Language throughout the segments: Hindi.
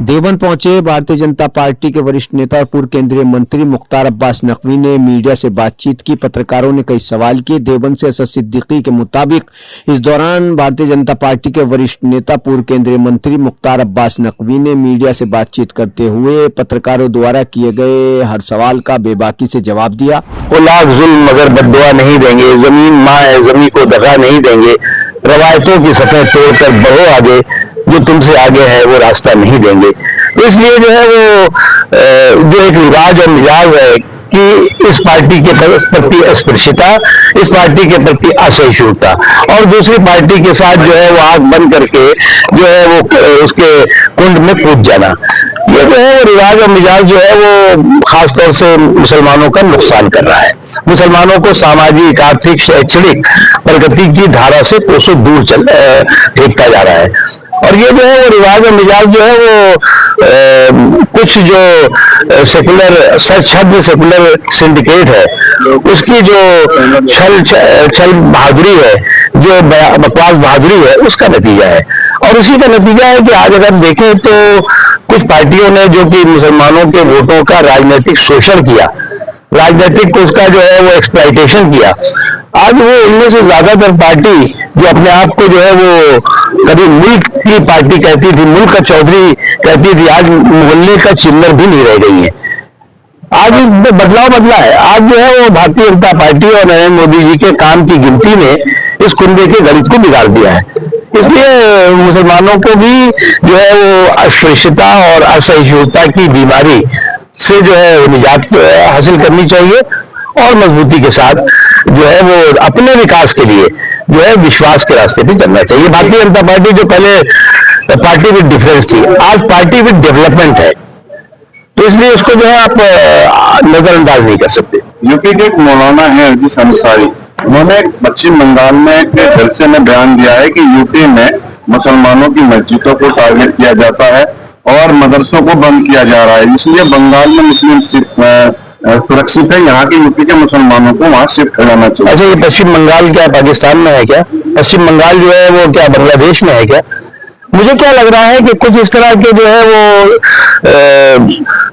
देवबंद पहुंचे भारतीय जनता पार्टी के वरिष्ठ नेता और पूर्व केंद्रीय मंत्री मुख्तार अब्बास नकवी ने मीडिया से बातचीत की। पत्रकारों ने कई सवाल किए। देवबंद से असद सिद्दीकी के मुताबिक इस दौरान भारतीय जनता पार्टी के वरिष्ठ नेता पूर्व केंद्रीय मंत्री मुख्तार अब्बास नकवी ने मीडिया से बातचीत करते हुए पत्रकारों द्वारा किए गए हर सवाल का बेबाकी से जवाब दिया। वो लाख जुल्म मगर बद्दुआ नहीं देंगे, जमीन माँ है, जमीन को दगा नहीं देंगे, रवायतों की सतह तोड़कर बढ़ो आगे, जो तुमसे आगे है वो रास्ता नहीं देंगे। तो इसलिए जो है वो जो एक रिवाज और मिजाज है कि इस पार्टी के प्रति अस्पृश्यता, इस पार्टी के प्रति असहिष्णुता और दूसरी पार्टी के साथ जो है वो आंख बंद करके जो है वो उसके कुंड में कूद जाना, ये जो है वो रिवाज और मिजाज जो है वो खासतौर से मुसलमानों का नुकसान कर रहा है। मुसलमानों को सामाजिक, आर्थिक, शैक्षणिक प्रगति की धारा से कोसों दूर फेंकता जा रहा है। और ये जो है वो रिवाज और मिजाज जो है वो कुछ जो सेकुलर सचहद सेकुलर सिंडिकेट है उसकी जो छल बहादुरी है, जो बकवास बहादुरी है, उसका नतीजा है। और उसी का नतीजा है कि आज अगर देखें तो कुछ पार्टियों ने जो कि मुसलमानों के वोटों का राजनीतिक शोषण किया, राजनीतिक उसका जो है वो एक्सप्लॉइटेशन किया, आज वो इनमें से ज्यादातर पार्टी जो अपने आप को जो है वो कभी मुल्क की पार्टी कहती थी, मुल्क का चौधरी कहती थी, आज मोहल्ले का चिल्लर भी नहीं रह गई है। आज बदलाव बदला है। आज जो है वो भारतीय जनता पार्टी और नरेंद्र मोदी जी के काम की गिनती ने इस कुंबे के गणित को बिगाड़ दिया है। इसलिए मुसलमानों को भी जो है वो अस्पृश्यता और असहिष्णुता की बीमारी से जो है निजात हासिल करनी चाहिए और मजबूती के साथ जो है वो अपने विकास के लिए जो है विश्वास के रास्ते पे चलना चाहिए। भारतीय जनता पार्टी जो पहले पार्टी विद डिफरेंस थी, आज पार्टी विद डेवलपमेंट है, तो इसलिए उसको जो है आप नजरअंदाज नहीं कर सकते। यूपी के एक मौलाना है हरदीस अंसारी, उन्होंने पश्चिम बंगाल में एक जलसे में बयान दिया है कि यूपी में मुसलमानों की मस्जिदों को टारगेट किया जाता है और मदरसों को बंद किया जा रहा है, इसलिए बंगाल में मुस्लिम सुरक्षित है, यहाँ के यूपी के मुसलमानों को वहाँ शिफ्ट कराना चाहिए। अच्छा, ये पश्चिम बंगाल क्या पाकिस्तान में है क्या? पश्चिम बंगाल जो है वो क्या बांग्लादेश में है क्या? मुझे क्या लग रहा है कि कुछ इस तरह के जो है वो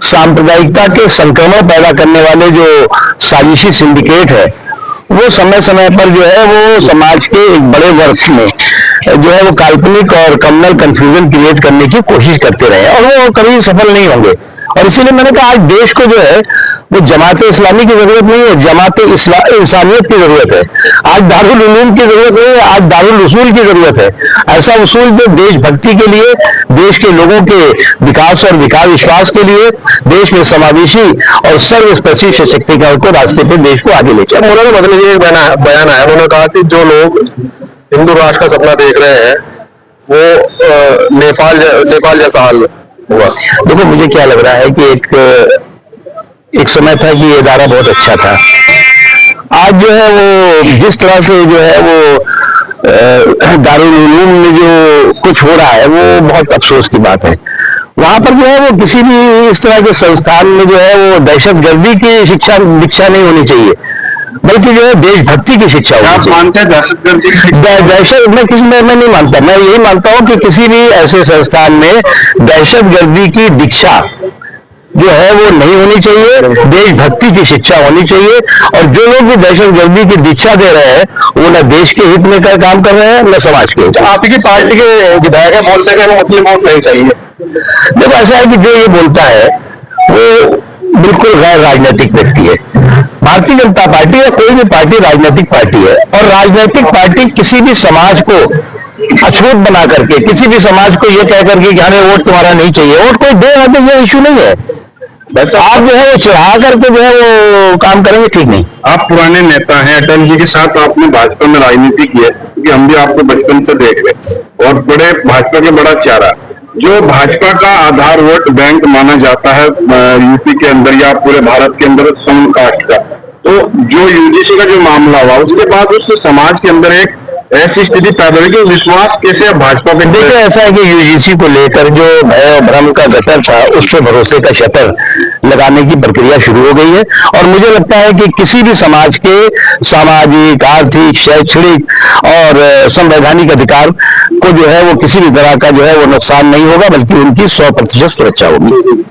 सांप्रदायिकता के संक्रमण पैदा करने वाले जो साजिशी सिंडिकेट है वो समय समय पर जो है वो समाज के एक बड़े वर्ग में जो है वो काल्पनिक और कम्युनल कंफ्यूजन क्रिएट करने की कोशिश करते रहे और वो कभी सफल नहीं होंगे। और इसीलिए मैंने कहा आज देश को जो है वो जमात इस्लामी की जरूरत नहीं है, जमात इंसानियत की जरूरत है। आज दारुल उलूम की जरूरत नहीं है, आज दारुल उसूल की जरूरत है। ऐसा उसूल जो देशभक्ति के लिए, देश के लोगों के विकास और विश्वास के लिए, देश में समावेशी और सर्वस्पर्शी सशक्तिकरण को रास्ते पे देश को आगे ले चले। उन्होंने मतलब ये बयान आया, उन्होंने कहा कि जो लोग हिंदू राष्ट्र का सपना देख रहे हैं वो नेपाल जैसा हाल हुआ। देखो, मुझे क्या लग रहा है कि एक समय था कि ये इदारा बहुत अच्छा था। आज जो है वो जिस तरह से जो है वो दारुल उलूम में जो कुछ हो रहा है वो बहुत अफसोस की बात है। वहां पर जो है वो किसी भी इस तरह के संस्थान में जो है वो दहशतगर्दी की दीक्षा नहीं होनी चाहिए, बल्कि जो है देशभक्ति की शिक्षा होनी चाहिए। मानते हैं दहशतगर्दी दहशत मैं किसी में नहीं मानता। मैं यही मानता हूं कि किसी भी ऐसे संस्थान में दहशतगर्दी की दीक्षा जो है वो नहीं होनी चाहिए, देशभक्ति की शिक्षा होनी चाहिए। और जो लोग भी दहशतगर्दी की दीक्षा दे रहे हैं वो न देश के हित में काम कर रहे हैं न समाज के हित में। आपकी पार्टी के विधायक बोलते हैं कि मुस्लिम वोट नहीं चाहिए। देखो, ऐसा है कि जो ये बोलता है वो बिल्कुल गैर राजनीतिक व्यक्ति है। भारतीय जनता पार्टी या कोई भी पार्टी राजनीतिक पार्टी है और राजनीतिक पार्टी किसी भी समाज को अछूत बना करके, किसी भी समाज को ये कह करके कि हमें वोट तुम्हारा नहीं चाहिए, वोट कोई दे ना दे ये इशू नहीं है। बस आप जो है वो चढ़ा करके जो है वो काम करेंगे, ठीक नहीं। आप पुराने नेता हैं, अटल जी के साथ आपने भाजपा में राजनीति की है, क्योंकि हम भी आपको बचपन से देख रहे और बड़े भाजपा के बड़ा चारा, जो भाजपा का आधार वोट बैंक माना जाता है यूपी के अंदर या पूरे भारत के अंदर सम कास्ट का, तो जो यूजीसी का जो मामला हुआ उसके बाद उस समाज के अंदर एक ऐसी स्थिति पैदा हुई कि विश्वास कैसे भाजपा पे? देखिए, ऐसा है कि यूजीसी को लेकर जो भय और भ्रम का गटर था, उस पर भरोसे का शटर लगाने की प्रक्रिया शुरू हो गई है। और मुझे लगता है कि किसी भी समाज के सामाजिक, आर्थिक, शैक्षणिक और संवैधानिक अधिकार को जो है वो किसी भी तरह का जो है वो नुकसान नहीं होगा, बल्कि उनकी 100% सुरक्षा होगी।